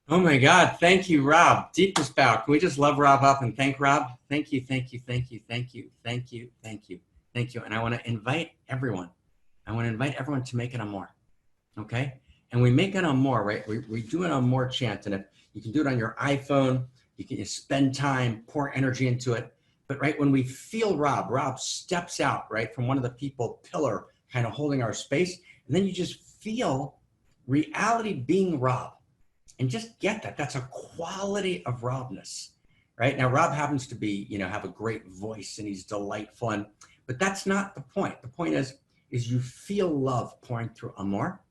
Oh my God. Thank you, Rob. Deepest bow. Can we just love Rob up and thank Rob? Thank you, thank you, thank you, thank you, thank you, thank you, thank you. And I want to invite everyone. To make an Amor. Okay? And we make an Amor, right? We do an Amor chant. And if you can do it on your iPhone, you can spend time, pour energy into it. But right, when we feel Rob steps out, right, from one of the people pillar, kind of holding our space. And then you just feel reality being Rob. And just get that. That's a quality of Robness, right? Now, Rob happens to be, have a great voice and he's delightful. But that's not the point. The point is you feel love pouring through Amor,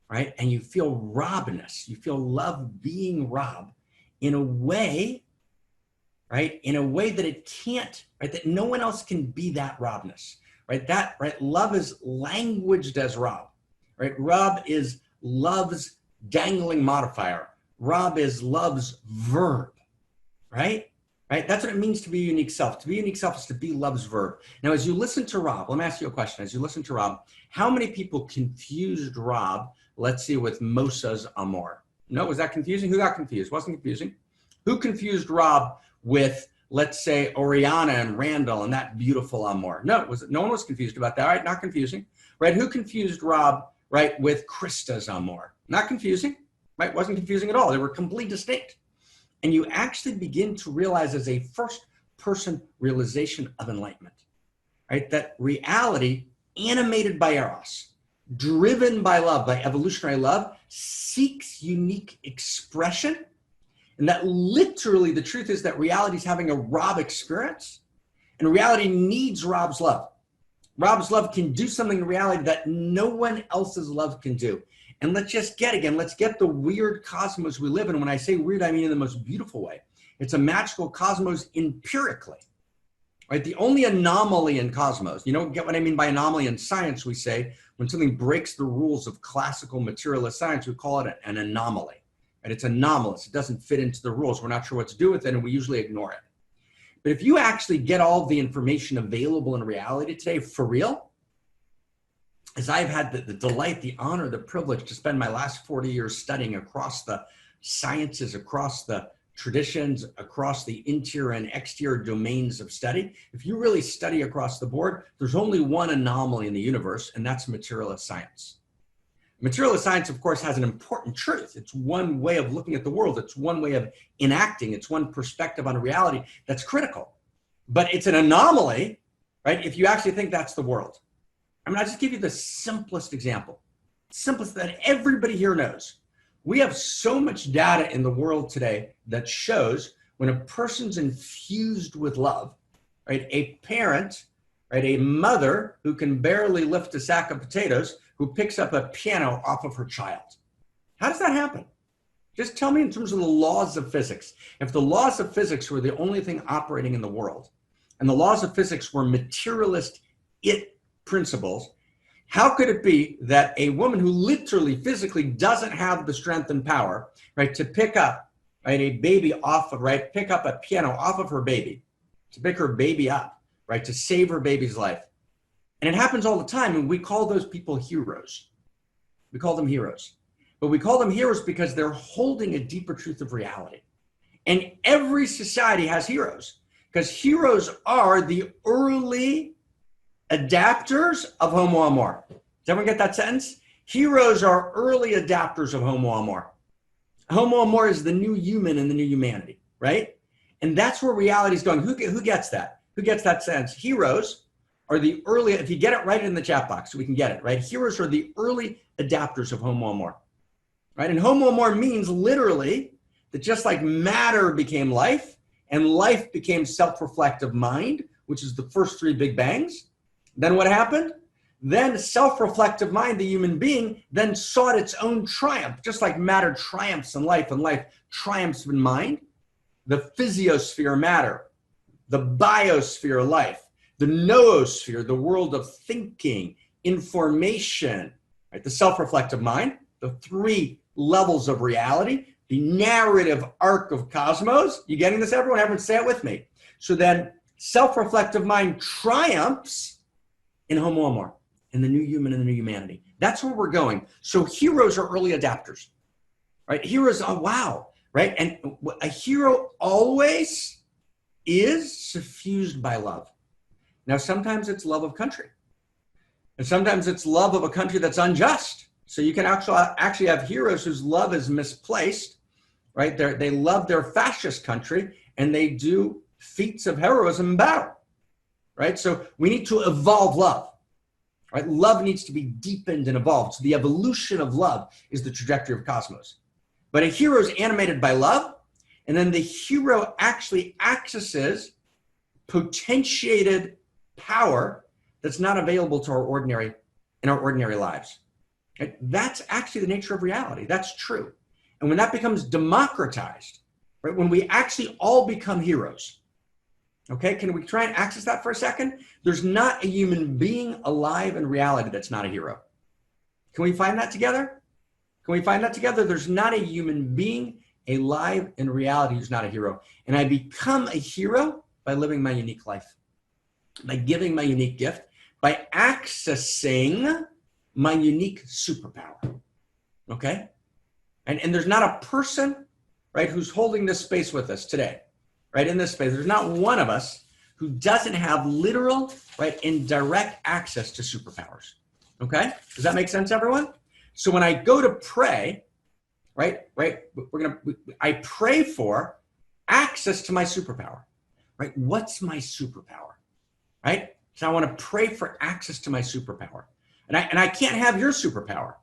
right? And you feel Robness. You feel love being Rob in a way, right? In a way that it can't, right? That no one else can be that Robness, right? Love is languaged as Rob, right? Rob is love's dangling modifier. Rob is love's verb, right? Right? That's what it means to be a unique self. To be a unique self is to be love's verb. Now, as you listen to Rob, let me ask you a question. As you listen to Rob, how many people confused Rob, let's see, with Mosa's Amor? No, was that confusing? Who got confused? Wasn't confusing. Who confused Rob with, let's say, Oriana and Randall and that beautiful Amor? No, no one was confused about that, right? Not confusing, right? Who confused Rob, right, with Krista's Amor? Not confusing. Right? Wasn't confusing at all. They were completely distinct. And you actually begin to realize as a first person realization of enlightenment, right? That reality animated by Eros, driven by love, by evolutionary love, seeks unique expression. And that literally the truth is that reality is having a Rob experience and reality needs Rob's love. Rob's love can do something in reality that no one else's love can do. And let's get the weird cosmos we live in. When I say weird, I mean in the most beautiful way. It's a magical cosmos empirically, right? The only anomaly in cosmos, get what I mean by anomaly in science, we say, when something breaks the rules of classical materialist science, we call it an anomaly. And it's anomalous. It doesn't fit into the rules. We're not sure what to do with it, and we usually ignore it. But if you actually get all the information available in reality today for real, as I've had the delight, the honor, the privilege to spend my last 40 years studying across the sciences, across the traditions, across the interior and exterior domains of study, if you really study across the board, there's only one anomaly in the universe, and that's materialist science. Materialist science, of course, has an important truth. It's one way of looking at the world. It's one way of enacting. It's one perspective on reality that's critical. But it's an anomaly, right, if you actually think that's the world. I'll just give you the simplest example, simplest that everybody here knows. We have so much data in the world today that shows when a person's infused with love, right? A parent, right? A mother who can barely lift a sack of potatoes, who picks up a piano off of her child. How does that happen? Just tell me in terms of the laws of physics. If the laws of physics were the only thing operating in the world, and the laws of physics were materialist principles, how could it be that a woman who literally physically doesn't have the strength and power, right, to pick up, right, a baby off of, right, pick up a piano off of her baby, to pick her baby up, right, to save her baby's life? And it happens all the time, and we call those people heroes. We call them heroes. But we call them heroes because they're holding a deeper truth of reality. And every society has heroes, because heroes are the early adapters of Homo Amor. Does everyone get that sentence? Heroes are early adapters of Homo Amor. Homo Amor is the new human in the new humanity, right? And that's where reality is going. Who gets that? Who gets that sense? Heroes are the early, if you get it, write it in the chat box so we can get it, right? Heroes are the early adapters of Homo Amor, right? And Homo Amor means literally that just like matter became life and life became self-reflective mind, which is the first three big bangs, then what happened? Then self-reflective mind, the human being, then sought its own triumph, just like matter triumphs in life and life triumphs in mind. The physiosphere, matter, the biosphere, life, the noosphere, the world of thinking, information, right? The self-reflective mind, the three levels of reality, the narrative arc of cosmos. You getting this, everyone? Everyone say it with me. So then self-reflective mind triumphs in Homo Amor, in the new human and the new humanity. That's where we're going. So heroes are early adapters, right? Heroes, oh, wow, right? And a hero always is suffused by love. Now, sometimes it's love of country. And sometimes it's love of a country that's unjust. So you can actually have heroes whose love is misplaced, right? They love their fascist country and they do feats of heroism in battle, right? So we need to evolve love, right? Love needs to be deepened and evolved. So the evolution of love is the trajectory of cosmos. But a hero is animated by love, and then the hero actually accesses potentiated power that's not available to our ordinary lives. Right? That's actually the nature of reality. That's true. And when that becomes democratized, right, when we actually all become heroes, okay, can we try and access that for a second? There's not a human being alive in reality that's not a hero. Can we find that together? Can we find that together? There's not a human being alive in reality who's not a hero. And I become a hero by living my unique life, by giving my unique gift, by accessing my unique superpower, okay? And there's not a person, right, who's holding this space with us today, right, in this space. There's not one of us who doesn't have literal, right, and direct access to superpowers, okay? Does that make sense, everyone? So when I go to pray, right, I pray for access to my superpower, right? What's my superpower, right? So I want to pray for access to my superpower. And I can't have your superpower,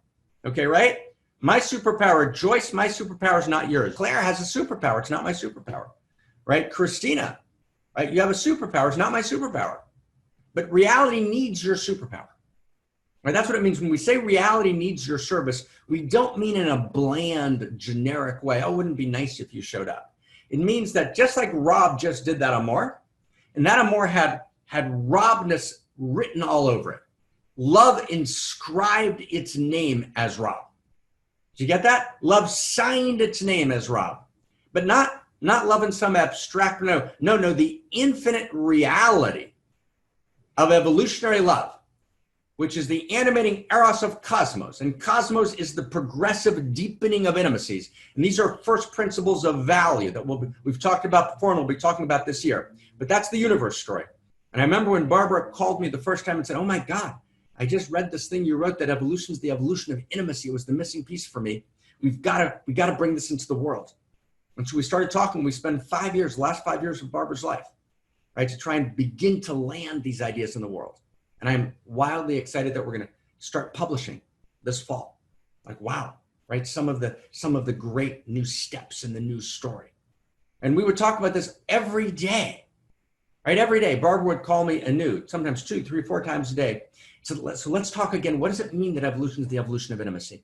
okay, right? My superpower, Joyce, my superpower is not yours. Claire has a superpower. It's not my superpower, right? Christina, right? You have a superpower. It's not my superpower. But reality needs your superpower, right? That's what it means when we say reality needs your service. We don't mean in a bland, generic way. Oh, wouldn't it be nice if you showed up? It means that just like Rob just did that Amor, and that Amor had Robness written all over it. Love inscribed its name as Rob. Did you get that? Love signed its name as Rob. But not love in some abstract, no, the infinite reality of evolutionary love, which is the animating eros of cosmos. And cosmos is the progressive deepening of intimacies. And these are first principles of value that we've talked about before and we'll be talking about this year. But that's the universe story. And I remember when Barbara called me the first time and said, oh my God, I just read this thing you wrote that evolution is the evolution of intimacy. It was the missing piece for me. We got to bring this into the world. And so we started talking. We spent the last 5 years of Barbara's life, right, to try and begin to land these ideas in the world. And I'm wildly excited that we're going to start publishing this fall. Like, wow, right? Some of the great new steps in the new story. And we would talk about this every day, right? Every day. Barbara would call me anew, sometimes 2, 3, 4 times a day. So let's talk again. What does it mean that evolution is the evolution of intimacy?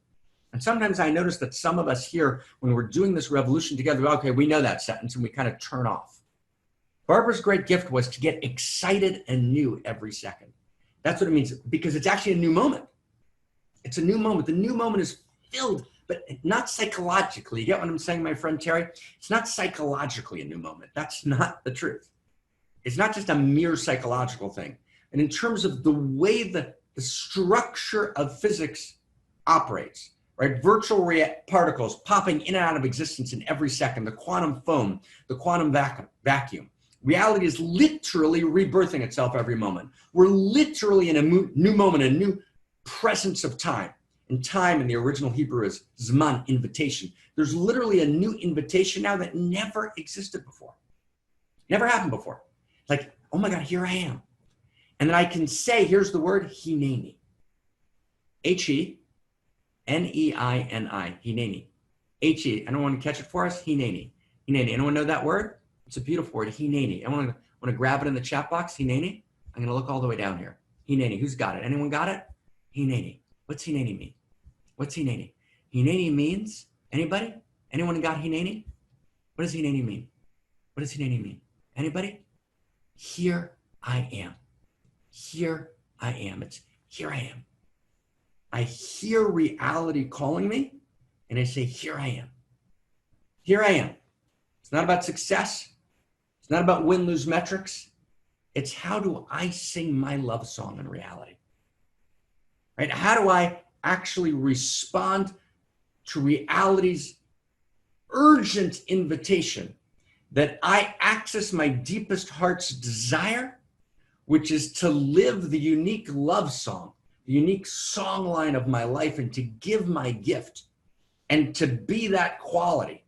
And sometimes I notice that some of us here, when we're doing this revolution together, okay, we know that sentence and we kind of turn off. Barbara's great gift was to get excited and new every second. That's what it means, because it's actually a new moment. It's a new moment. The new moment is filled, but not psychologically. You get what I'm saying, my friend Terry? It's not psychologically a new moment. That's not the truth. It's not just a mere psychological thing. And in terms of the way the structure of physics operates, right? Virtual particles popping in and out of existence in every second, the quantum foam, the quantum vacuum. Reality is literally rebirthing itself every moment. We're literally in a new moment, a new presence of time. And time in the original Hebrew is Zman, invitation. There's literally a new invitation now that never existed before. Never happened before. Like, oh my God, here I am. And then I can say, here's the word, Hineni. H-E-N-E-I-N-I, Hineni. H-E, anyone want to catch it for us? Hineni. Hineni, anyone know that word? It's a beautiful word, Hineni. I want to grab it in the chat box, Hineni. I'm going to look all the way down here. Hineni. Who's got it? Anyone got it? Hineni. What's Hineni mean? What's Hineni? Hineni means, anybody? Anyone got Hineni? What does Hineni mean? What does Hineni mean? Anybody? Here I am. Here I am. It's here I am. I hear reality calling me, and I say, here I am. Here I am. It's not about success. It's not about win-lose metrics. It's how do I sing my love song in reality? Right? How do I actually respond to reality's urgent invitation that I access my deepest heart's desire, which is to live the unique love song, the unique song line of my life, and to give my gift and to be that quality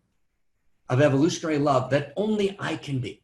of evolutionary love that only I can be.